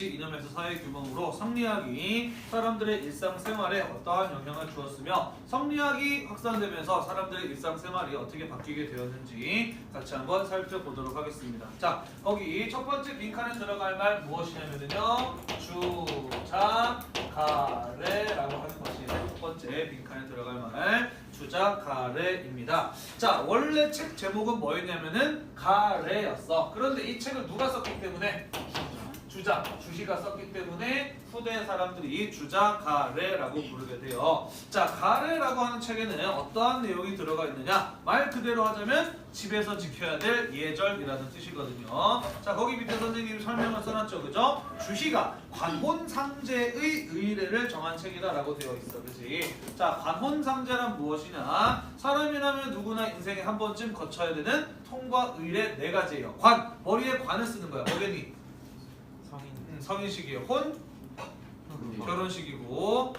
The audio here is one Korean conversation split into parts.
이념에서 사회 규범으로 성리학이 사람들의 일상생활에 어떠한 영향을 주었으며 성리학이 확산되면서 사람들의 일상생활이 어떻게 바뀌게 되었는지 같이 한번 살펴보도록 하겠습니다. 자, 거기 첫 번째 빈칸에 들어갈 말 무엇이냐면요, 주자, 가래라고 하는 것이 첫 번째 빈칸에 들어갈 말 주자, 가래입니다. 자, 원래 책 제목은 뭐였냐면은 가래였어. 그런데 이 책을 누가 썼기 때문에 주자, 주시가 썼기 때문에 후대 사람들이 주자, 가래라고 부르게 돼요. 자, 가래라고 하는 책에는 어떠한 내용이 들어가 있느냐? 말 그대로 하자면 집에서 지켜야 될 예절이라는 뜻이거든요. 자, 거기 밑에 선생님이 설명을 써놨죠, 그죠? 주시가 관혼상제의 의례를 정한 책이다라고 되어 있어, 그지? 자, 관혼상제란 무엇이냐? 사람이라면 누구나 인생에 한 번쯤 거쳐야 되는 통과 의례 4가지예요. 관, 머리에 관을 쓰는 거야. 뭐겠니? 성인식이에요. 혼, 결혼식이고,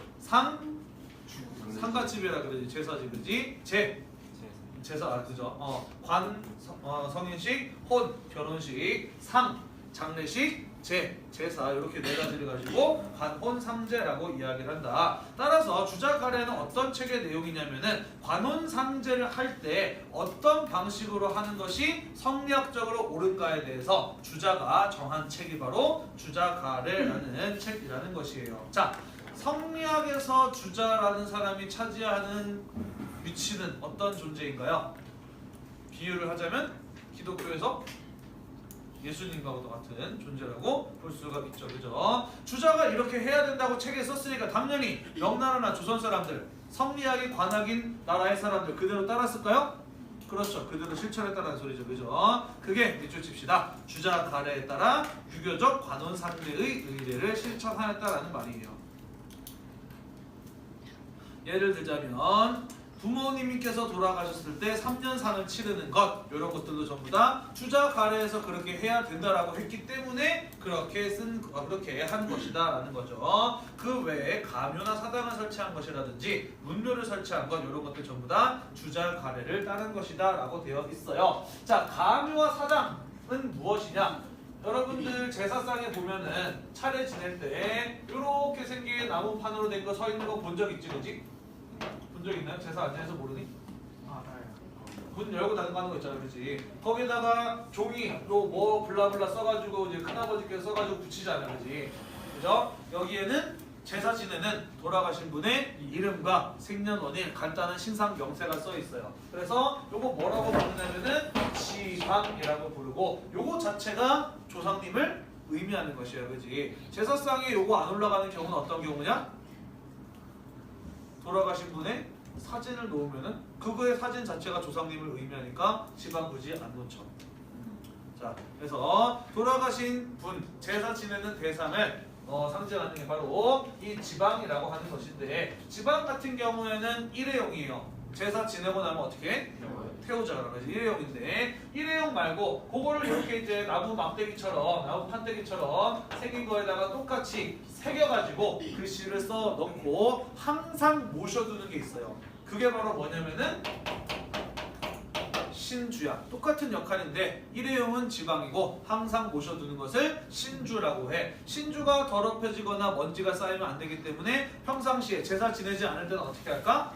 상가집이라 그러지. 제사지, 그지? 제사, 그죠? 성인식, 혼, 결혼식, 장례식, 제사 이렇게 4가지를 가지고 관혼상제라고 이야기를 한다. 따라서 주자가래는 어떤 책의 내용이냐면은 관혼상제를 할 때 어떤 방식으로 하는 것이 성리학적으로 옳은가에 대해서 주자가 정한 책이 바로 주자가래라는 책이라는 것이에요. 자, 성리학에서 주자라는 사람이 차지하는 위치는 어떤 존재인가요? 비유를 하자면 기독교에서 예수님과도 같은 존재라고 볼 수가 있죠, 그죠? 주자가 이렇게 해야 된다고 책에 썼으니까 당연히 명나라나 조선 사람들, 성리학이 관학인 나라의 사람들 그대로 따랐을까요? 그렇죠, 그대로 실천했다는 소리죠, 그죠? 그게 밑줄 칩시다. 주자 가래에 따라 유교적 관혼상제의 의례를 실천하였다라는 말이에요. 예를 들자면 부모님께서 돌아가셨을 때 3년상을 치르는 것, 이런 것들도 전부 다 주자 가래에서 그렇게 해야 된다라고 했기 때문에 그렇게 한 것이다라는 거죠. 그 외에 가묘나 사당을 설치한 것이라든지 문묘를 설치한 것, 이런 것들 전부 다 주자 가래를 따른 것이다라고 되어 있어요. 자, 가묘와 사당은 무엇이냐? 여러분들 제사상에 보면은 차례 지낼 때 이렇게 생긴 나무판으로 된 거 서 있는 거 본 적 있지, 그지? 본 적 있나요? 제사 안 지내서 모르니? 문 열고 닫는 거 있잖아요, 그렇지? 거기다가 종이 뭐 블라블라 써가지고 이제 큰아버지께서 써가지고 붙이잖아요, 그렇지? 그죠? 여기에는 제사 지내는 돌아가신 분의 이름과 생년월일, 간단한 신상 명세가 써 있어요. 그래서 요거 뭐라고 부르냐면은 지방이라고 부르고, 요거 자체가 조상님을 의미하는 것이에요, 그렇지? 제사상에 요거 안 올라가는 경우는 어떤 경우냐? 돌아가신 분의 사진을 놓으면은 그거의 사진 자체가 조상님을 의미하니까 지방 굳이 안 놓죠. 자, 그래서 돌아가신 분, 제사 지내는 대상을 상징하는 게 바로 이 지방이라고 하는 것인데, 지방 같은 경우에는 일회용이에요. 제사 지내고 나면 어떻게 해? 태우자. 그래서 일회용인데, 일회용 말고 그거를 이렇게 이제 나무 막대기처럼, 나무 판대기처럼 생긴 거에다가 똑같이 새겨가지고 글씨를 써 넣고 항상 모셔두는 게 있어요. 그게 바로 뭐냐면은 신주야. 똑같은 역할인데 일회용은 지방이고 항상 모셔두는 것을 신주라고 해. 신주가 더럽혀지거나 먼지가 쌓이면 안 되기 때문에 평상시에 제사 지내지 않을 때는 어떻게 할까?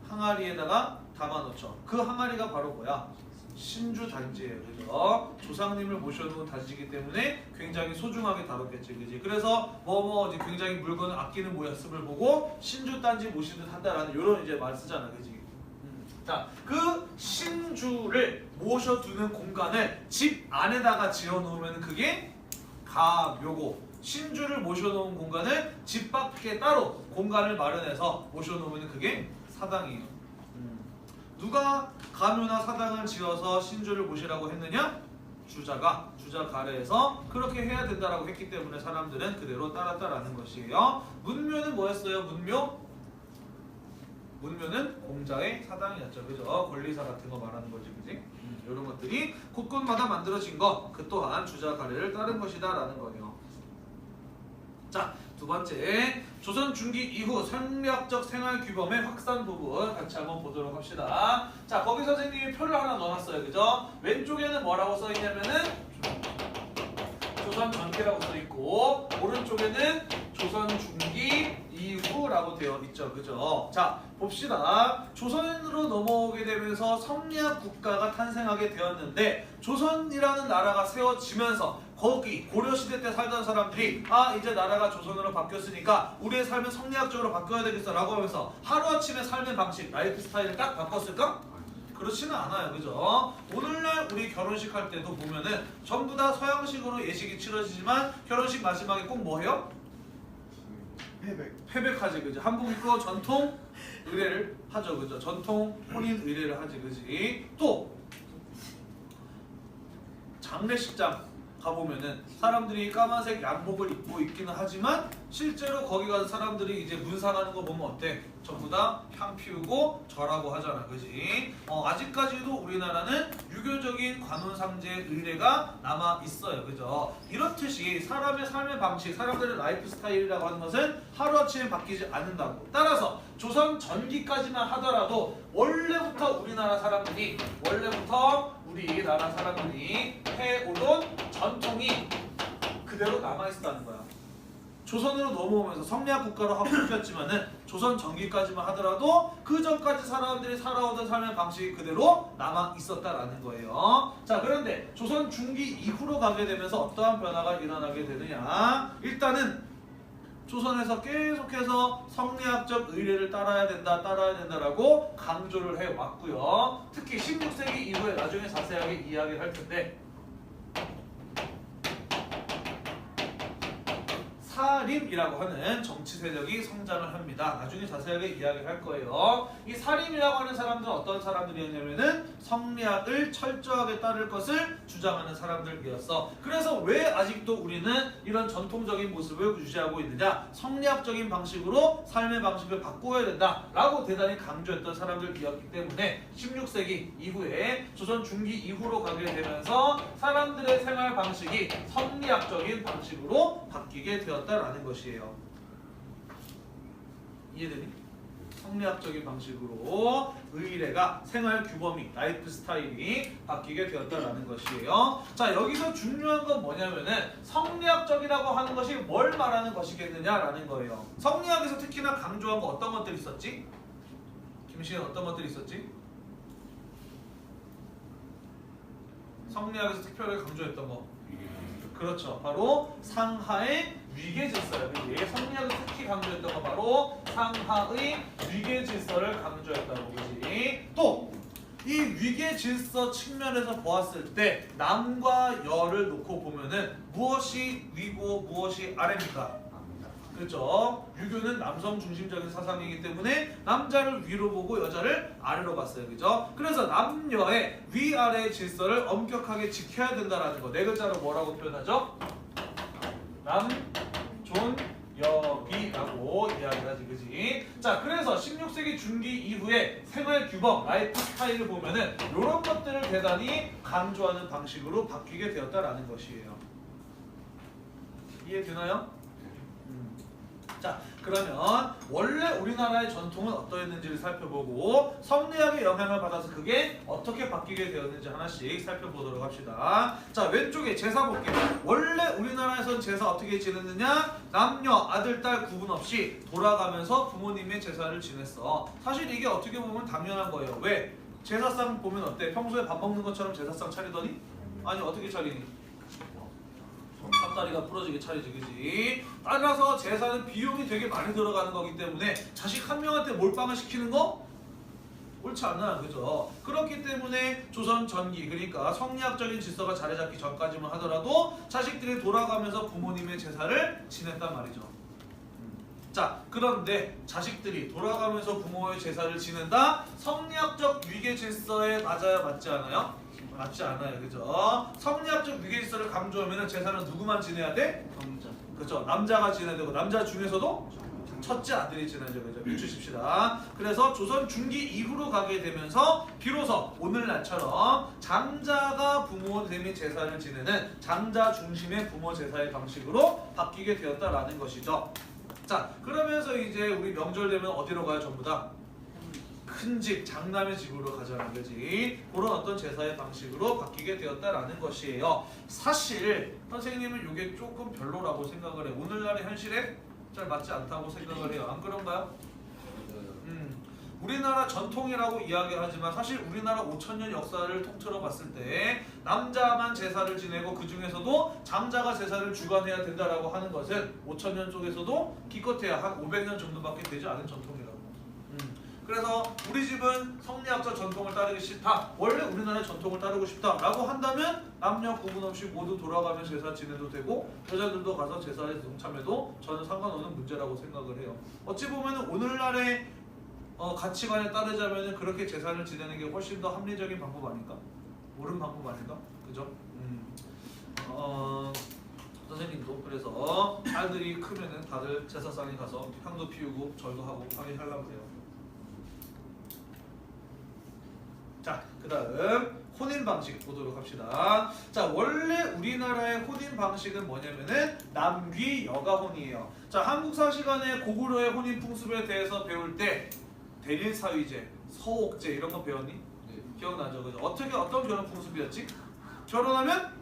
항아리에다가 담아놓죠. 그 항아리가 바로 뭐야? 신주 단지예요, 그죠? 조상님을 모셔놓은 단지이기 때문에 굉장히 소중하게 다뤘겠지, 그지? 그래서 이제 굉장히 물건을 아끼는 모습을 보고 신주 단지 모시듯 한다라는 이런 이제 말 쓰잖아, 그지? 자, 그 신주를 모셔두는 공간을 집 안에다가 지어놓으면 그게 가묘고, 신주를 모셔놓은 공간을 집 밖에 따로 공간을 마련해서 모셔놓으면 그게 사당이에요. 누가 가묘나 사당을 지어서 신주를 모시라고 했느냐? 주자가 주자 가래에서 그렇게 해야 된다라고 했기 때문에 사람들은 그대로 따랐다라는 것이에요. 문묘는 뭐였어요? 문묘는 공자의 사당이었죠, 그죠? 권리사 같은 거 말하는 거지, 그지? 이런 것들이 곳곳마다 만들어진 것, 그 또한 주자 가래를 따른 것이다라는 거예요. 자, 두 번째, 조선 중기 이후 성리학적 생활 규범의 확산 부분 같이 한번 보도록 합시다. 자, 거기 선생님이 표를 하나 넣어놨어요, 그죠? 왼쪽에는 뭐라고 써있냐면은 조선 전기라고 써 있고 오른쪽에는 조선 중기 이후라고 되어 있죠. 그죠? 자, 봅시다. 조선으로 넘어오게 되면서 성리학 국가가 탄생하게 되었는데 조선이라는 나라가 세워지면서 거기 고려시대 때 살던 사람들이 이제 나라가 조선으로 바뀌었으니까 우리의 삶은 성리학적으로 바뀌어야 되겠어 라고 하면서 하루아침에 삶의 방식, 라이프 스타일을 딱 바꿨을까? 그렇지는 않아요. 그죠? 오늘날 우리 결혼식 할 때도 보면은 전부 다 서양식으로 예식이 치러지지만 결혼식 마지막에 꼭 뭐 해요? 패백하지. 그죠? 한국도 전통 의례를 하죠. 그죠? 전통 혼인 의례를 하지. 그지? 또 장례식장 가보면은 사람들이 까만색 양복을 입고 있기는 하지만 실제로 거기 가서 사람들이 이제 문상하는 거 보면 어때? 전부 다 향 피우고 절하고 하잖아. 그지? 아직까지도 우리나라는 유교적인 관혼상제 의례가 남아 있어요. 그죠? 이렇듯이 사람의 삶의 방식, 사람들의 라이프 스타일이라고 하는 것은 하루아침에 바뀌지 않는다고. 따라서 조선 전기까지만 하더라도 원래부터 우리나라 사람들이 해오던 전통이 그대로 남아있었다는 거야. 조선으로 넘어오면서 성리학 국가로 바뀌었지만은 조선 전기까지만 하더라도 그 전까지 사람들이 살아오던 삶의 방식이 그대로 남아있었다라는 거예요. 자, 그런데 조선 중기 이후로 가게 되면서 어떠한 변화가 일어나게 되느냐. 일단은 조선에서 계속해서 성리학적 의례를 따라야 된다라고 강조를 해왔고요. 특히 16세기 이후에 나중에 자세하게 이야기를 할 텐데 사림이라고 하는 정치 세력이 성장을 합니다. 나중에 자세하게 이야기를 할 거예요. 이 사림이라고 하는 사람들은 어떤 사람들이었냐면은 성리학을 철저하게 따를 것을 주장하는 사람들이었어. 그래서 왜 아직도 우리는 이런 전통적인 모습을 유지하고 있느냐? 성리학적인 방식으로 삶의 방식을 바꾸어야 된다라고 대단히 강조했던 사람들이었기 때문에 16세기 이후에 조선 중기 이후로 가게 되면서 사람들의 생활 방식이 성리학적인 방식으로 바뀌게 되었다라는 것이에요. 이해되니? 성리학적인 방식으로 의례가 생활 규범이, 라이프 스타일이 바뀌게 되었다라는 것이에요. 자, 여기서 중요한 건 뭐냐면은 성리학적이라고 하는 것이 뭘 말하는 것이겠느냐라는 거예요. 성리학에서 특히나 강조한 거 어떤 것들이 있었지? 김시현 어떤 것들이 있었지? 성리학에서 특별하게 강조했던 거. 그렇죠. 바로 상하의 위계 질서예요. 성리학을 특히 강조했던 거 바로 상하의 위계 질서를 강조했다고. 그지? 또 이 위계 질서 측면에서 보았을 때 남과 여를 놓고 보면은 무엇이 위고 무엇이 아래입니까? 그렇죠. 유교는 남성 중심적인 사상이기 때문에 남자를 위로 보고 여자를 아래로 봤어요. 그죠? 그래서 남녀의 위아래의 질서를 엄격하게 지켜야 된다라는 거. 네 글자로 뭐라고 표현하죠? 남존여비라고 이야기를 하지. 그지? 자, 그래서 16세기 중기 이후에 생활 규범, 라이프 스타일을 보면은 이런 것들을 대단히 강조하는 방식으로 바뀌게 되었다라는 것이에요. 이해되나요? 자, 그러면 원래 우리나라의 전통은 어떠했는지를 살펴보고 성리학의 영향을 받아서 그게 어떻게 바뀌게 되었는지 하나씩 살펴보도록 합시다. 자, 왼쪽에 제사 볼게요. 원래 우리나라에선 제사 어떻게 지냈느냐? 남녀, 아들, 딸 구분 없이 돌아가면서 부모님의 제사를 지냈어. 사실 이게 어떻게 보면 당연한 거예요. 왜? 제사상 보면 어때? 평소에 밥 먹는 것처럼 제사상 차리더니? 아니, 어떻게 차리니? 앞다리가 부러지게 차리지. 그지? 따라서 제사는 비용이 되게 많이 들어가는 거기 때문에 자식 한 명한테 몰빵을 시키는 거? 옳지 않아요. 그죠? 그렇기 때문에 조선 전기, 그러니까 성리학적인 질서가 자리 잡기 전까지만 하더라도 자식들이 돌아가면서 부모님의 제사를 지냈단 말이죠. 자, 그런데 자식들이 돌아가면서 부모의 제사를 지낸다? 성리학적 위계 질서에 맞아야 맞지 않아요? 맞지 않아요. 그죠? 성리학적 위계 질서를 강조하면 제사는 누구만 지내야 돼? 남자. 그죠? 남자가 지내야 되고 남자 중에서도 첫째 아들이 지내죠. 그죠? 비추십시다. 그래서 조선 중기 이후로 가게 되면서 비로소 오늘날처럼 장자가 부모님의 제사를 지내는 장자 중심의 부모 제사의 방식으로 바뀌게 되었다라는 것이죠. 자, 그러면서 이제 우리 명절 되면 어디로 가요? 전부 다? 큰 집, 장남의 집으로 가자는 거지. 그런 어떤 제사의 방식으로 바뀌게 되었다라는 것이에요. 사실 선생님은 이게 조금 별로라고 생각을 해. 오늘날의 현실에 잘 맞지 않다고 생각을 해요. 안 그런가요? 우리나라 전통이라고 이야기하지만 사실 우리나라 5,000년 역사를 통틀어 봤을 때 남자만 제사를 지내고 그 중에서도 장자가 제사를 주관해야 된다라고 하는 것은 5,000년 쪽에서도 기껏해야 한 500년 정도밖에 되지 않은 전통이라고. 그래서 우리 집은 성리학자 전통을 따르기 싫다. 원래 우리나라의 전통을 따르고 싶다라고 한다면 남녀 구분 없이 모두 돌아가면 제사 지내도 되고 여자들도 가서 제사에 동참해도 저는 상관없는 문제라고 생각을 해요. 어찌 보면 오늘날의 가치관에 따르자면 그렇게 제사를 지내는 게 훨씬 더 합리적인 방법 아닐까? 옳은 방법 아닐까? 그죠? 선생님도 그래서 아이들이 크면은 다들 제사상에 가서 향도 피우고 절도 하고 하게 하려고 해요. 자, 그 다음 혼인 방식 보도록 합시다. 자, 원래 우리나라의 혼인 방식은 뭐냐면은 남귀 여가혼이에요. 자, 한국사 시간에 고구려의 혼인 풍습에 대해서 배울 때 대릴사위제, 서옥제 이런 거 배웠니? 네. 기억나죠? 그죠? 어떤 결혼 풍습이었지? 결혼하면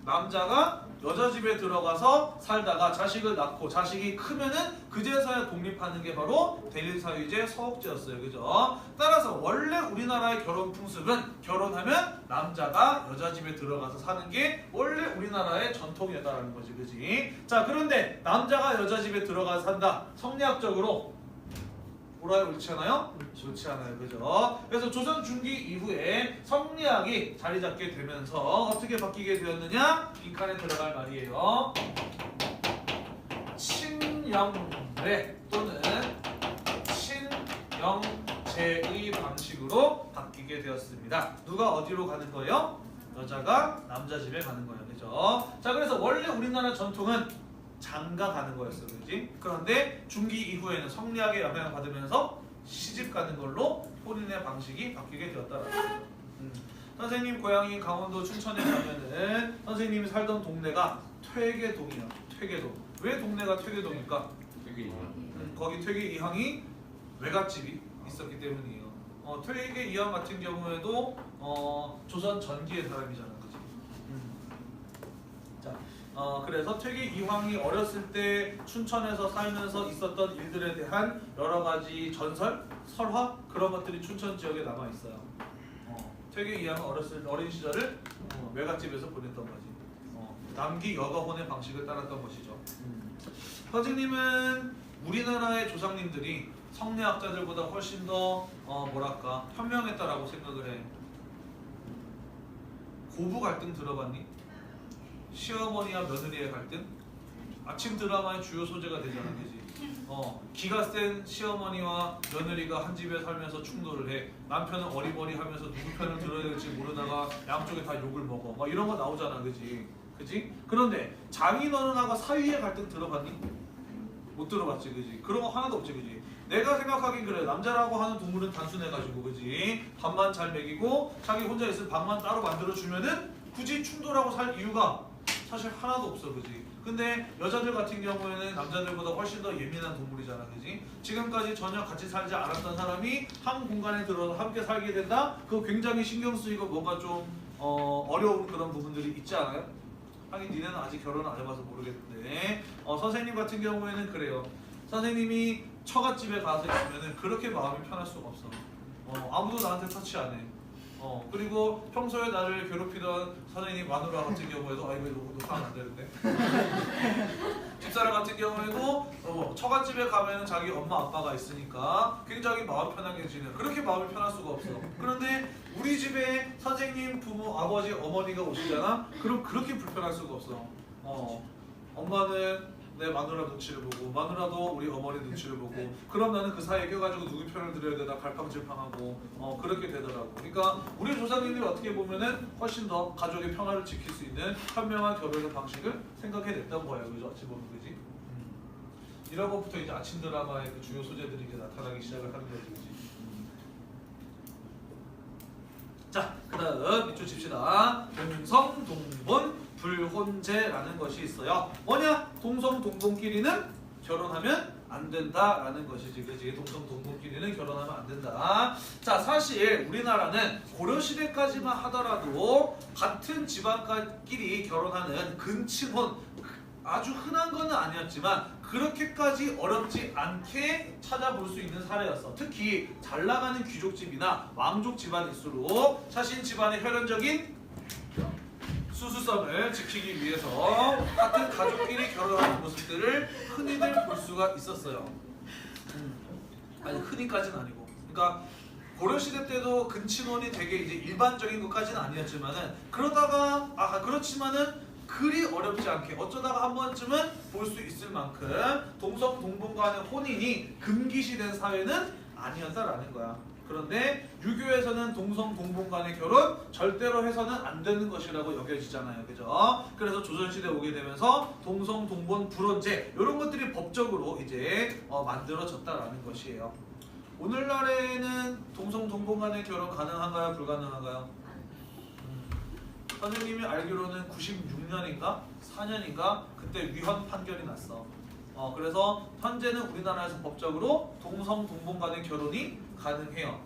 남자가 여자 집에 들어가서 살다가 자식을 낳고 자식이 크면은 그제서야 독립하는 게 바로 대릴사위제, 서옥제였어요. 그죠? 따라서 원래 우리나라의 결혼 풍습은 결혼하면 남자가 여자 집에 들어가서 사는 게 원래 우리나라의 전통이었다라는 거지. 그지? 자, 그런데 남자가 여자 집에 들어가서 산다. 성리학적으로 옳아요? 옳지 않아요? 옳지 않아요. 그죠? 그래서 조선 중기 이후에 성리학이 자리 잡게 되면서 어떻게 바뀌게 되었느냐? 빈칸에 들어갈 말이에요. 친영례 또는 친영제의 방식으로 바뀌게 되었습니다. 누가 어디로 가는 거예요? 여자가 남자 집에 가는 거예요. 그죠? 자, 그래서 원래 우리나라 전통은 장가 가는 거였어, 그렇지? 그런데 중기 이후에는 성리학의 영향을 받으면서 시집 가는 걸로 혼인의 방식이 바뀌게 되었다라는 거죠. 선생님 고향이 강원도 춘천에 가면은 선생님이 살던 동네가 퇴계동이야. 퇴계동. 왜 동네가 퇴계동일까? 거기 퇴계 이항이 외갓집이 있었기 때문이에요. 퇴계 이항 같은 경우에도 조선 전기의 사람이잖아, 그렇지? 자. 그래서 퇴계 이황이 어렸을 때 춘천에서 살면서 있었던 일들에 대한 여러 가지 전설, 설화 그런 것들이 춘천 지역에 남아 있어요. 퇴계 이황은 어린 시절을 외갓집에서 보냈던 거지. 남기 여가혼의 방식을 따랐던 것이죠. 선생님은 우리나라의 조상님들이 성리학자들보다 훨씬 더 뭐랄까 현명했다라고 생각을 해. 고부 갈등 들어봤니? 시어머니와 며느리의 갈등? 아침 드라마의 주요 소재가 되잖아, 그지? 기가 센 시어머니와 며느리가 한 집에 살면서 충돌을 해. 남편은 어리버리하면서 누구 편을 들어야 될지 모르다가 양쪽에 다 욕을 먹어. 막 이런 거 나오잖아, 그지? 그지? 그런데 장인어른하고 사위의 갈등 들어봤니? 못 들어봤지, 그지? 그런 거 하나도 없지, 그지? 내가 생각하긴 그래. 남자라고 하는 동물은 단순해가지고, 그지? 밥만 잘 먹이고 자기 혼자 있을 밥만 따로 만들어주면은 굳이 충돌하고 살 이유가 사실 하나도 없어, 그지? 근데 여자들 같은 경우에는 남자들보다 훨씬 더 예민한 동물이잖아, 그지? 지금까지 전혀 같이 살지 않았던 사람이 한 공간에 들어서 함께 살게 된다? 그거 굉장히 신경 쓰이고 뭔가 좀 어려운 그런 부분들이 있지 않아요? 하긴 니네는 아직 결혼을 안 해봐서 모르겠는데 선생님 같은 경우에는 그래요. 선생님이 처갓집에 가서 있으면 그렇게 마음이 편할 수가 없어. 아무도 나한테 터치 안 해. 그리고 평소에 나를 괴롭히던 선생님 마누라 같은 경우에도 이거 녹화하면 안 되는데 집사람 같은 경우에도 처갓집에 가면은 자기 엄마 아빠가 있으니까 굉장히 마음 편하게 지내. 그렇게 마음이 편할 수가 없어. 그런데 우리 집에 선생님, 부모, 아버지, 어머니가 오시잖아? 그럼 그렇게 불편할 수가 없어. 엄마는 내 마누라 눈치를 보고 마누라도 우리 어머니 눈치를 보고 그럼 나는 그 사이에 껴가지고 누구 편을 들어야 되나 갈팡질팡하고 그렇게 되더라고. 그러니까 우리 조상님들이 어떻게 보면은 훨씬 더 가족의 평화를 지킬 수 있는 현명한 결혼의 방식을 생각해냈던 거예요. 그죠? 어찌 보면 그지? 이런 것부터 이제 아침 드라마의 그 주요 소재들이 이제 나타나기 시작을 하는 거지. 그지? 자, 그 다음 밑줄 칩시다. 동성, 동본, 불혼제라는 것이 있어요. 뭐냐? 동성, 동본끼리는 결혼하면 안 된다라는 것이지, 그지? 동성 동본끼리는 결혼하면 안 된다. 자, 사실 우리나라는 고려 시대까지만 하더라도 같은 집안끼리 결혼하는 근친혼 아주 흔한 거는 아니었지만 그렇게까지 어렵지 않게 찾아볼 수 있는 사례였어. 특히 잘 나가는 귀족집이나 왕족 집안일수록 자신 집안의 혈연적인 수수성을 지키기 위해서 같은 가족끼리 결혼하는 모습들을 흔히들 볼 수가 있었어요. 아니 흔히까지는 아니고, 그러니까 고려 시대 때도 근친혼이 되게 이제 일반적인 것까지는 아니었지만은 그러다가 그렇지만은 그리 어렵지 않게 어쩌다가 한 번쯤은 볼 수 있을 만큼 동성 동본 간의 혼인이 금기시된 사회는 아니었다라는 거야. 그런데 유교에서는 동성 동본 간의 결혼 절대로 해서는 안 되는 것이라고 여겨지잖아요, 그죠? 그래서 조선시대 오게 되면서 동성 동본 불혼제 이런 것들이 법적으로 이제 만들어졌다라는 것이에요. 오늘날에는 동성 동본 간의 결혼 가능한가요, 불가능한가요? 선생님이 알기로는 96년인가 4년인가 그때 위헌 판결이 났어. 그래서 현재는 우리나라에서 법적으로 동성 동본 간의 결혼이 가능해요.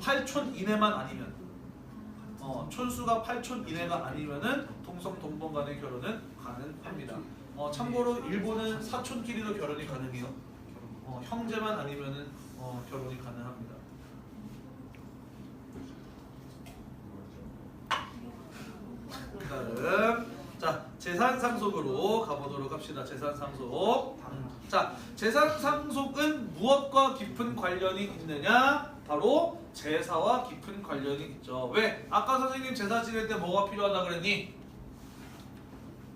8촌 이내만 아니면, 촌수가 8촌 이내가 아니면은 동성 동본 간의 결혼은 가능합니다. 참고로 일본은 사촌끼리도 결혼이 가능해요. 형제만 아니면은 결혼이 가능합니다. 다음, 자, 재산 상속으로 가보도록 합시다. 재산 상속. 자, 재산 상속은 무엇과 깊은 관련이 있느냐? 바로 제사와 깊은 관련이 있죠. 왜? 아까 선생님 제사 지낼 때 뭐가 필요하다 그랬니?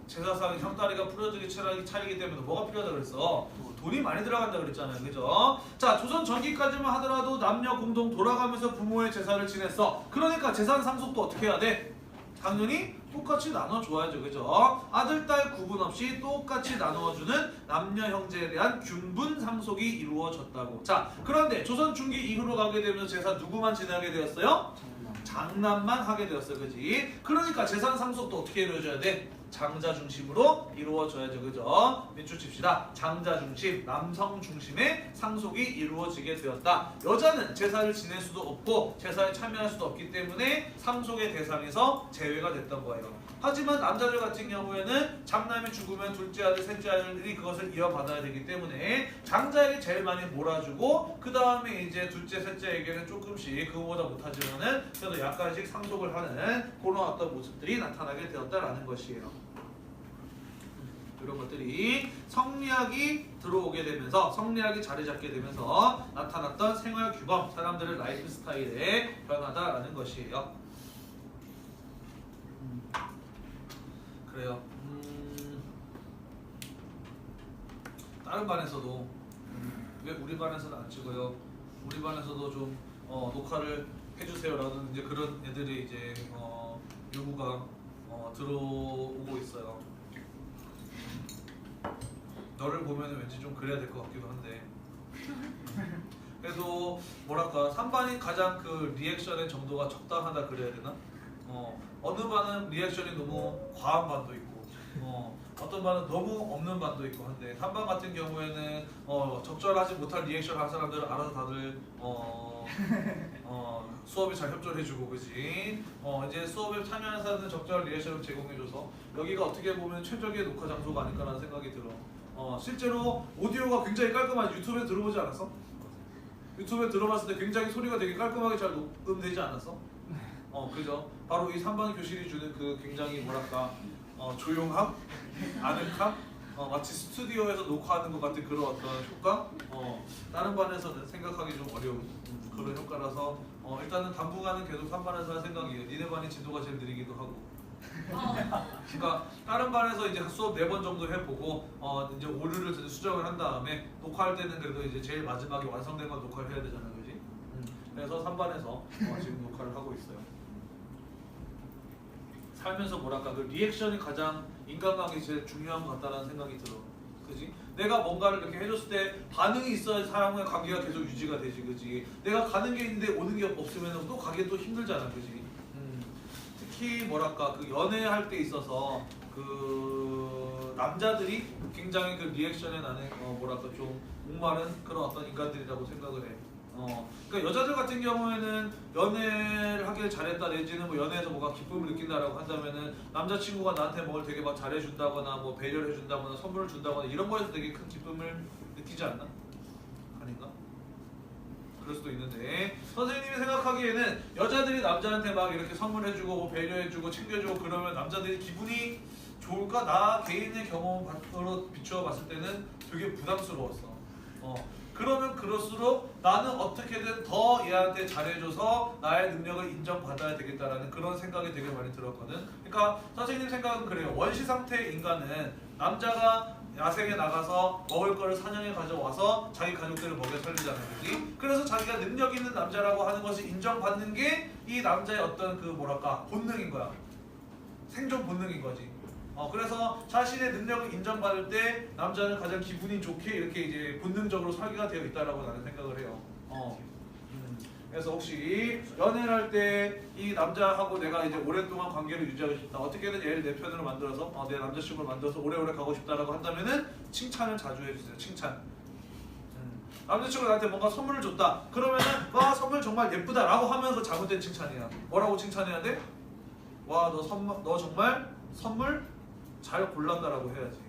제사상 형다리가 부러지게 차리기 때문에 뭐가 필요하다 그랬어? 돈이 많이 들어간다 그랬잖아요, 그죠? 자, 조선 전기까지만 하더라도 남녀 공동 돌아가면서 부모의 제사를 지냈어. 그러니까 재산 상속도 어떻게 해야 돼? 당연히 똑같이 나눠줘야죠, 그죠? 아들, 딸 구분 없이 똑같이 나누어주는 남녀 형제에 대한 균분 상속이 이루어졌다고. 자, 그런데 조선 중기 이후로 가게 되면서 제사 누구만 지내게 되었어요? 장남만 하게 되었어요, 그지? 그러니까 재산 상속도 어떻게 이루어져야 돼? 장자 중심으로 이루어져야죠, 그죠? 밑줄 칩시다. 장자 중심, 남성 중심의 상속이 이루어지게 되었다. 여자는 제사를 지낼 수도 없고 제사에 참여할 수도 없기 때문에 상속의 대상에서 제외가 됐던 거예요. 하지만 남자들 같은 경우에는 장남이 죽으면 둘째 아들, 셋째 아들들이 그것을 이어받아야 되기 때문에 장자에게 제일 많이 몰아주고 그 다음에 이제 둘째, 셋째에게는 조금씩 그거보다 못하지만은 그래도 약간씩 상속을 하는 그런 어떤 모습들이 나타나게 되었다라는 것이에요. 이런 것들이 성리학이 들어오게 되면서 성리학이 자리 잡게 되면서 나타났던 생활 규범, 사람들의 라이프 스타일의 변화다라는 것이에요. 그래요. 다른 반에서도 왜 우리 반에서는 안 찍어요? 우리 반에서도 좀 녹화를 해주세요라는 이제 그런 애들이 이제 요구가 들어오고 있어요. 너를 보면 왠지 좀 그래야 될 것 같기도 한데 그래도 뭐랄까 3반이 가장 그 리액션의 정도가 적당하다 그래야 되나? 어느 반은 리액션이 너무 과한 반도 있고 어떤 반은 너무 없는 반도 있고 한데 3반 같은 경우에는 적절하지 못한 리액션 한 사람들은 알아서 다들 수업에 잘 협조해주고, 그지? 이제 수업에 참여하는 사람들은 적절한 리액션을 제공해줘서 여기가 어떻게 보면 최적의 녹화 장소가 아닐까라는 생각이 들어. 실제로 오디오가 굉장히 깔끔하지. 유튜브에 들어보지 않았어? 유튜브에 들어봤을 때 굉장히 소리가 되게 깔끔하게 잘 녹음되지 않았어? 그죠? 바로 이 3반 교실이 주는 그 굉장히 뭐랄까 조용함? 아늑함? 마치 스튜디오에서 녹화하는 것 같은 그런 어떤 효과? 다른 반에서는 생각하기 좀 어려운 그런 효과라서 일단은 당분간은 계속 3반에서 할 생각이에요. 니네 반이 진도가 제일 느리기도 하고 그러니까 다른 반에서 이제 수업 4번 정도 해보고 이제 오류를 수정을 한 다음에 녹화할 때는 그래도 이제 제일 마지막에 완성된 건 녹화를 해야 되잖아요, 그지? 그래서 3반에서 지금 녹화를 하고 있어요. 살면서 뭐랄까 그 리액션이 가장 인간관계에 제일 중요한 것 같다는 생각이 들어, 그지? 내가 뭔가를 이렇게 해줬을 때 반응이 있어야 사람과의 관계가 계속 유지가 되지, 그지? 내가 가는 게 있는데 오는 게 없으면 또 가기 또 힘들잖아, 그지? 특히 뭐랄까 그 연애할 때 있어서 그 남자들이 굉장히 그 리액션에 나는 뭐랄까 좀 목마른 그런 어떤 인간들이라고 생각을 해. 그러니까 여자들 같은 경우에는 연애를 하길 잘했다 내지는 뭐 연애에서 뭐가 기쁨을 느낀다라고 한다면은 남자친구가 나한테 뭘 되게 막 잘해준다거나 뭐 배려를 해준다거나 선물을 준다거나 이런 거에서 되게 큰 기쁨을 느끼지 않나? 아닌가? 그럴 수도 있는데 선생님이 생각하기에는 여자들이 남자한테 막 이렇게 선물해주고 뭐 배려해주고 챙겨주고 그러면 남자들이 기분이 좋을까? 나 개인의 경험으로 비추어 봤을 때는 되게 부담스러웠어. 그러면 그럴수록 나는 어떻게든 더 얘한테 잘해줘서 나의 능력을 인정받아야 되겠다라는 그런 생각이 되게 많이 들었거든. 그러니까 선생님 생각은 그래요. 원시 상태의 인간은 남자가 야생에 나가서 먹을 거를 사냥해 가져와서 자기 가족들을 먹여 살리잖아요. 그지? 그래서 자기가 능력 있는 남자라고 하는 것을 인정받는 게 이 남자의 어떤 그 뭐랄까 본능인 거야. 생존 본능인 거지. 그래서 자신의 능력을 인정받을 때 남자는 가장 기분이 좋게 이렇게 이제 본능적으로 설계가 되어 있다라고 나는 생각을 해요. 그래서 혹시 연애를 할 때 이 남자하고 내가 이제 오랫동안 관계를 유지하고 싶다. 어떻게든 얘를 내 편으로 만들어서 내 남자친구를 만들어서 오래오래 가고 싶다라고 한다면은 칭찬을 자주 해주세요. 칭찬. 남자친구가 나한테 뭔가 선물을 줬다. 그러면은 와 선물 정말 예쁘다라고 하면서 잘못된 칭찬이야. 뭐라고 칭찬해야 돼? 와 너 정말 선물 잘 골랐다라고 해야지.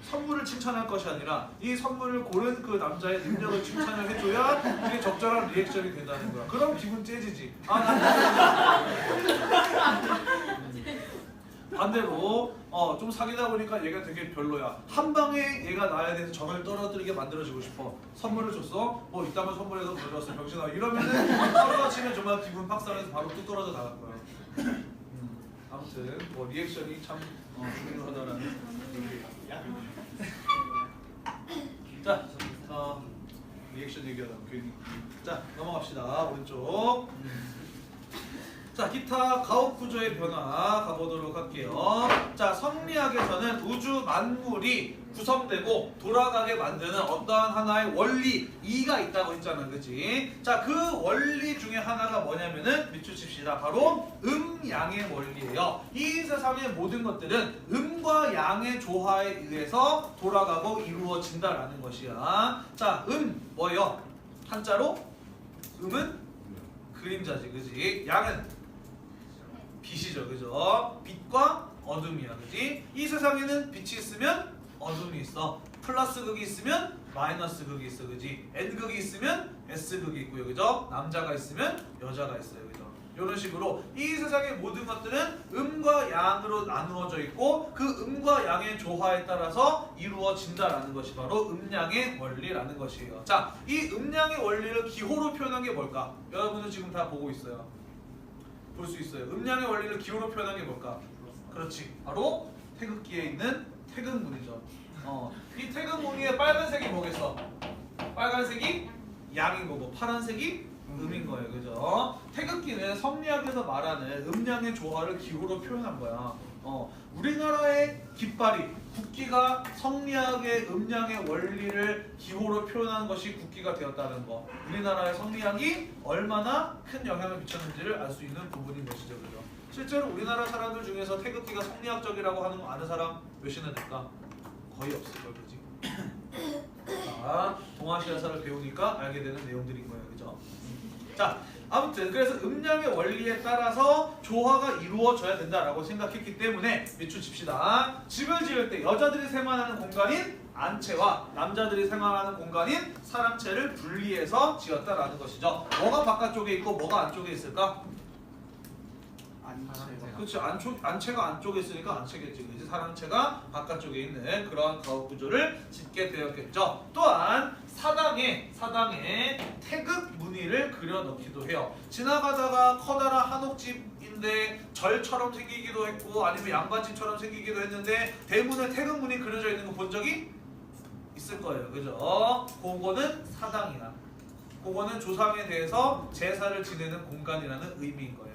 선물을 칭찬할 것이 아니라 이 선물을 고른 그 남자의 능력을 칭찬을 해줘야 그게 적절한 리액션이 된다는 거야. 그럼 기분 째지지. 반대로 좀 사귀다 보니까 얘가 되게 별로야. 한 방에 얘가 나에 대해서 정을 떨어뜨리게 만들어주고 싶어. 선물을 줬어? 뭐 이따만 선물해서 가져왔어 병신아. 이러면은 서로가 치면 정말 기분 팍상해서 바로 뚝 떨어져 나갈 거야. 아무튼 뭐 리액션이 참 중요하다라는 자, 리액션 얘기하다 괜히. 자, 넘어갑시다. 오른쪽. 자, 기타 가옥 구조의 변화 가보도록 할게요. 자, 성리학에서는 우주 만물이 구성되고 돌아가게 만드는 어떠한 하나의 원리 이가 있다고 했잖아, 그치? 자, 그 원리 중에 하나가 뭐냐면은 밑줄칩시다. 바로 음양의 원리예요. 이 세상의 모든 것들은 음과 양의 조화에 의해서 돌아가고 이루어진다라는 것이야. 자, 뭐예요? 한자로 음은 그림자지, 그치? 양은 빛이죠, 그죠? 빛과 어둠이야, 그지? 이 세상에는 빛이 있으면 어둠이 있어. 플러스 극이 있으면 마이너스 극이 있어, 그지? N극이 있으면 S극이 있고요, 그죠? 남자가 있으면 여자가 있어요, 그죠? 이런 식으로 이 세상의 모든 것들은 음과 양으로 나누어져 있고 그 음과 양의 조화에 따라서 이루어진다라는 것이 바로 음양의 원리라는 것이에요. 자, 이 음양의 원리를 기호로 표현한 게 뭘까? 여러분은 지금 다 보고 있어요. 볼 수 있어요. 음양의 원리를 기호로 표현한 게 뭘까? 그렇지. 바로 태극기에 있는 태극무늬죠. 이 태극무늬의 빨간색이 뭐겠어? 빨간색이 양인 거고 파란색이 음인 거예요. 그죠? 태극기는 성리학에서 말하는 음양의 조화를 기호로 표현한 거야. 우리나라의 깃발이 국기가 성리학의 음양의 원리를 기호로 표현한 것이 국기가 되었다는 거. 우리나라의 성리학이 얼마나 큰 영향을 미쳤는지를 알 수 있는 부분인 것이죠. 그죠? 실제로 우리나라 사람들 중에서 태극기가 성리학적이라고 하는 거 아는 사람 몇이나 될까? 거의 없을 걸, 그지? 자, 동아시아사를 배우니까 알게 되는 내용들인 거예요. 그죠? 자, 아무튼 그래서 음양의 원리에 따라서 조화가 이루어져야 된다라고 생각했기 때문에 밑줄 칩시다. 집을 지을 때 여자들이 생활하는 공간인 안채와 남자들이 생활하는 공간인 사랑채를 분리해서 지었다라는 것이죠. 뭐가 바깥쪽에 있고 뭐가 안쪽에 있을까? 그렇지. 안채가 안쪽에 있으니까 안채겠지. 그렇지? 사랑채가 바깥쪽에 있는 그러한 가옥 구조를 짓게 되었겠죠. 또한 사당에 태극 무늬를 그려 넣기도 해요. 지나가다가 커다란 한옥집인데 절처럼 생기기도 했고 아니면 양반집처럼 생기기도 했는데 대문에 태극 무늬 그려져 있는 거 본 적이 있을 거예요. 그죠? 그거는 사당이야. 그거는 조상에 대해서 제사를 지내는 공간이라는 의미인 거예요.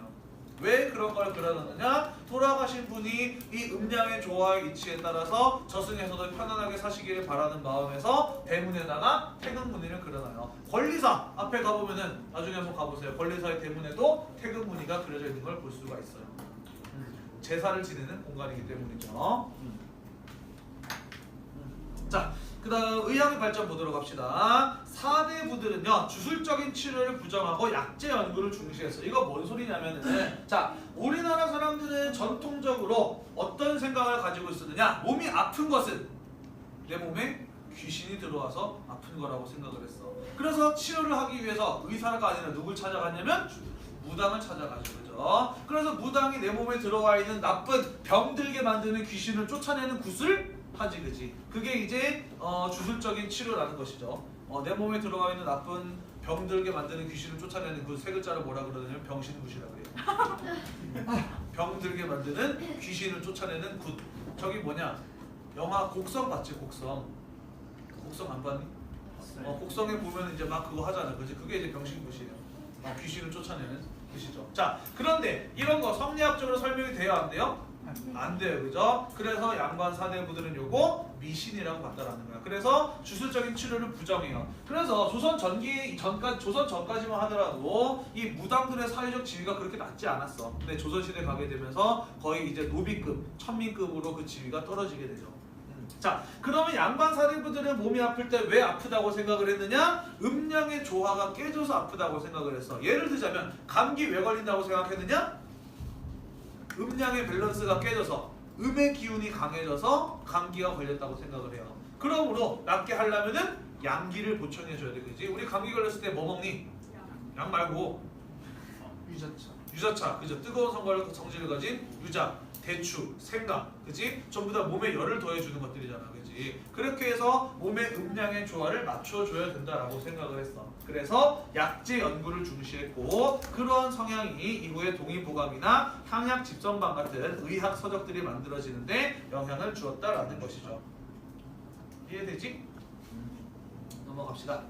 왜 그런 걸 그려놨느냐? 돌아가신 분이 이 음양의 조화의 이치에 따라서 저승에서도 편안하게 사시기를 바라는 마음에서 대문에다가 태극 무늬를 그려놔요. 권리사 앞에 가보면은 나중에 한번 가보세요. 권리사의 대문에도 태극 무늬가 그려져 있는 걸 볼 수가 있어요. 제사를 지내는 공간이기 때문이죠. 자, 그 다음 의학의 발전 보도록 합시다. 4대 부들은요 주술적인 치료를 부정하고 약제 연구를 중시했어. 이거 뭔 소리냐면은 자, 우리나라 사람들은 전통적으로 어떤 생각을 가지고 있었느냐, 몸이 아픈 것은 내 몸에 귀신이 들어와서 아픈 거라고 생각을 했어. 그래서 치료를 하기 위해서 의사가 아니라 누굴 찾아갔냐면 무당을 찾아가죠. 그죠? 그래서 무당이 내 몸에 들어와 있는 나쁜 병들게 만드는 귀신을 쫓아내는 굿을 하지. 그지? 그게 이제 주술적인 치료라는 것이죠. 내 몸에 들어와 있는 나쁜 병들게 만드는 귀신을 쫓아내는 그 세 글자를 뭐라 그러냐면 병신굿이라 그래요. 병들게 만드는 귀신을 쫓아내는 굿. 저기 뭐냐? 영화 곡성 봤지? 곡성 안 봤니? 곡성에 보면 이제 막 그거 하잖아. 그지? 그게 이제 병신굿이에요. 귀신을 쫓아내는 굿이죠. 자, 그런데 이런 거 성리학적으로 설명이 돼요? 안 돼요? 안 돼요. 그죠? 그래서 양반 사대부들은 요거 미신이라고 봤다라는 거야. 그래서 주술적인 치료를 부정해요. 그래서 조선 전까지만 하더라도 이 무당들의 사회적 지위가 그렇게 낮지 않았어. 근데 조선시대 가게 되면서 거의 이제 노비급, 천민급으로 그 지위가 떨어지게 되죠. 자, 그러면 양반 사대부들은 몸이 아플 때 왜 아프다고 생각을 했느냐? 음양의 조화가 깨져서 아프다고 생각을 했어. 예를 들자면 감기 왜 걸린다고 생각했느냐? 음양의 밸런스가 깨져서 음의 기운이 강해져서 감기가 걸렸다고 생각을 해요. 그러므로 낫게 하려면은 양기를 보충해줘야 돼. 그지? 우리 감기 걸렸을 때 뭐 먹니? 약 말고 유자차. 그죠? 뜨거운 성질을 가진 유자, 대추, 생강, 그지? 전부 다 몸에 열을 더해주는 것들이잖아, 그지? 그렇게 해서 몸의 음양의 조화를 맞춰줘야 된다라고 생각을 했어. 그래서 약제 연구를 중시했고, 그러한 성향이 이후에 동의보감이나 향약 집성방 같은 의학 서적들이 만들어지는데 영향을 주었다라는 것이죠. 이해되지? 넘어갑시다.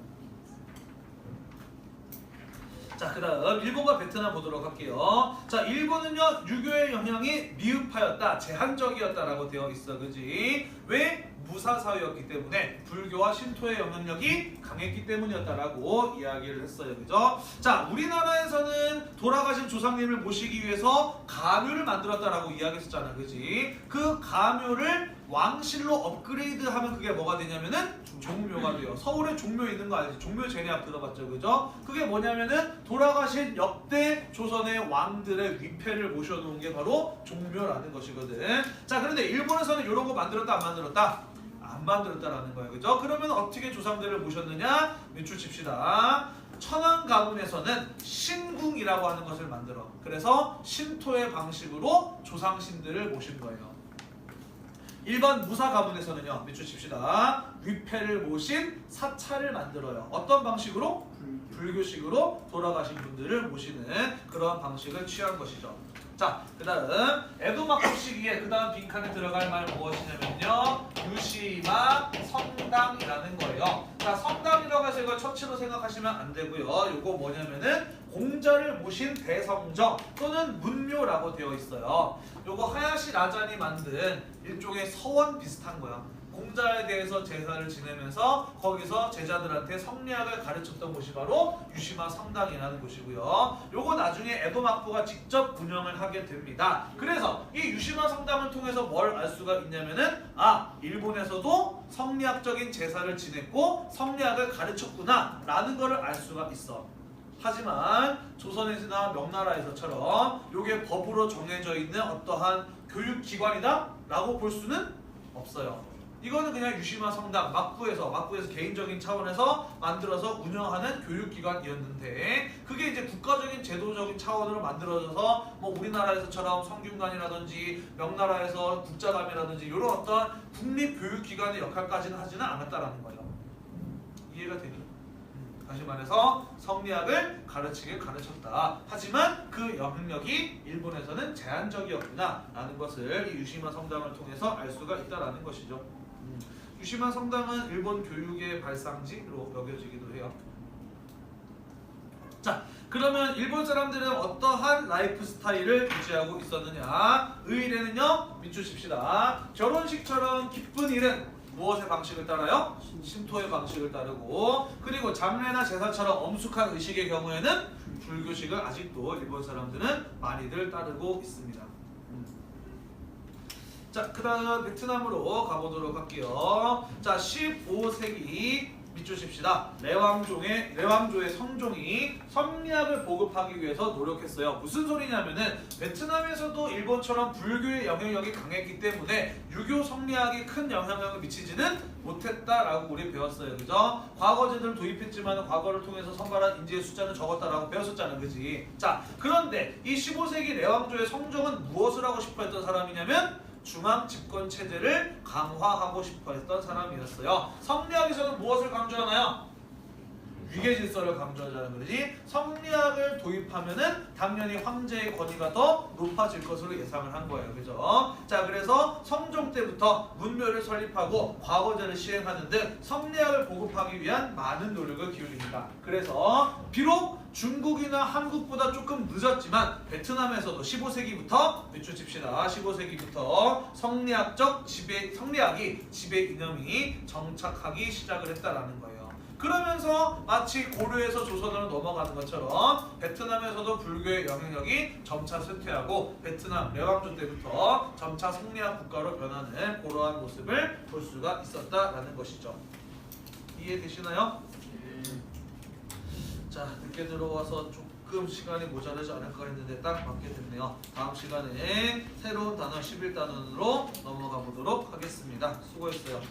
자, 그 다음 일본과 베트남 보도록 할게요. 자, 일본은요 유교의 영향이 미흡하였다, 제한적이었다라고 되어 있어. 그지? 왜? 무사사회였기 때문에 불교와 신토의 영향력이 강했기 때문이었다라고 이야기를 했어요. 그죠? 자, 우리나라에서는 돌아가신 조상님을 모시기 위해서 가묘를 만들었다라고 이야기했었잖아. 그지? 그 가묘를 왕실로 업그레이드하면 그게 뭐가 되냐면은 종묘가 돼요. 서울에 종묘 있는 거 알지? 종묘 제례학 들어봤죠? 그죠? 그게 뭐냐면은 돌아가신 역대 조선의 왕들의 위패를 모셔놓은 게 바로 종묘라는 것이거든. 자, 그런데 일본에서는 이런 거 만들었다 안 만들었다? 안 만들었다라는 거예요. 그죠? 그러면 어떻게 조상들을 모셨느냐? 밑줄 칩시다. 천안 가문에서는 신궁이라고 하는 것을 만들어. 그래서 신토의 방식으로 조상신들을 모신 거예요. 일반 무사 가문에서는요, 밑줄 칩시다. 위패를 모신 사찰을 만들어요. 어떤 방식으로? 불교식으로 돌아가신 분들을 모시는 그런 방식을 취한 것이죠. 자, 그 다음 에도막국 시기에 그 다음 빈칸에 들어갈 말 무엇이냐면요, 유시마 성당이라는 거예요. 자, 성당이라고 해서 이걸 처치로 생각하시면 안 되고요. 요거 뭐냐면은 공자를 모신 대성정 또는 문묘라고 되어 있어요. 요거 하야시 라잔이 만든 일종의 서원 비슷한 거야. 공자에 대해서 제사를 지내면서 거기서 제자들한테 성리학을 가르쳤던 곳이 바로 유시마 성당이라는 곳이고요. 요거 나중에 에도막부가 직접 운영을 하게 됩니다. 그래서 이 유시마 성당을 통해서 뭘 알 수가 있냐면은, 일본에서도 성리학적인 제사를 지냈고 성리학을 가르쳤구나 라는 거를 알 수가 있어. 하지만 조선에서나 명나라에서처럼 요게 법으로 정해져 있는 어떠한 교육기관이다 라고 볼 수는 없어요. 이거는 그냥 유시마 성당, 막부에서 개인적인 차원에서 만들어서 운영하는 교육기관이었는데, 그게 이제 국가적인 제도적인 차원으로 만들어져서 뭐 우리나라에서처럼 성균관이라든지 명나라에서 국자감이라든지 이런 어떤 국립교육기관의 역할까지는 하지는 않았다라는 거예요. 이해가 되니? 다시 말해서 성리학을 가르치길 가르쳤다. 하지만 그 영향력이 일본에서는 제한적이었구나 라는 것을 이 유시마 성당을 통해서 알 수가 있다라는 것이죠. 유시마 성당은 일본 교육의 발상지로 여겨지기도 해요. 자, 그러면 일본 사람들은 어떠한 라이프 스타일을 유지하고 있었느냐? 의일에는요, 밑줄 칩시다. 결혼식처럼 기쁜 일은 무엇의 방식을 따라요? 신토의 방식을 따르고, 그리고 장례나 제사처럼 엄숙한 의식의 경우에는 불교식을 아직도 일본 사람들은 많이들 따르고 있습니다. 자, 그 다음 베트남으로 가보도록 할게요. 자, 15세기 밑줄 칩시다. 레왕조의 성종이 성리학을 보급하기 위해서 노력했어요. 무슨 소리냐면은 베트남에서도 일본처럼 불교의 영향력이 강했기 때문에 유교 성리학이 큰 영향력을 미치지는 못했다라고 우리 배웠어요. 그죠? 과거제들을 도입했지만 과거를 통해서 선발한 인재의 숫자는 적었다라고 배웠었잖아. 그지? 자, 그런데 이 15세기 레왕조의 성종은 무엇을 하고 싶어 했던 사람이냐면 중앙 집권 체제를 강화하고 싶어 했던 사람이었어요. 성리학에서는 무엇을 강조하나요? 위계 질서를 강조하자는 거지. 성리학을 도입하면은 당연히 황제의 권위가 더 높아질 것으로 예상을 한 거예요. 그죠? 자, 그래서 성종 때부터 문묘를 설립하고 과거제를 시행하는 등 성리학을 보급하기 위한 많은 노력을 기울입니다. 그래서 비록 중국이나 한국보다 조금 늦었지만 베트남에서도 15세기부터 밑줄 칩시다. 15세기부터 성리학이 지배 이념이 정착하기 시작을 했다라는 거예요. 그러면서 마치 고려에서 조선으로 넘어가는 것처럼 베트남에서도 불교의 영향력이 점차 쇠퇴하고 베트남 레왕조 때부터 점차 성리학 국가로 변하는 그러한 모습을 볼 수가 있었다라는 것이죠. 이해되시나요? 자, 늦게 들어와서 조금 시간이 모자라지 않을까 했는데 딱 맞게 됐네요. 다음 시간에 새로운 단어 11단원으로 넘어가 보도록 하겠습니다. 수고했어요.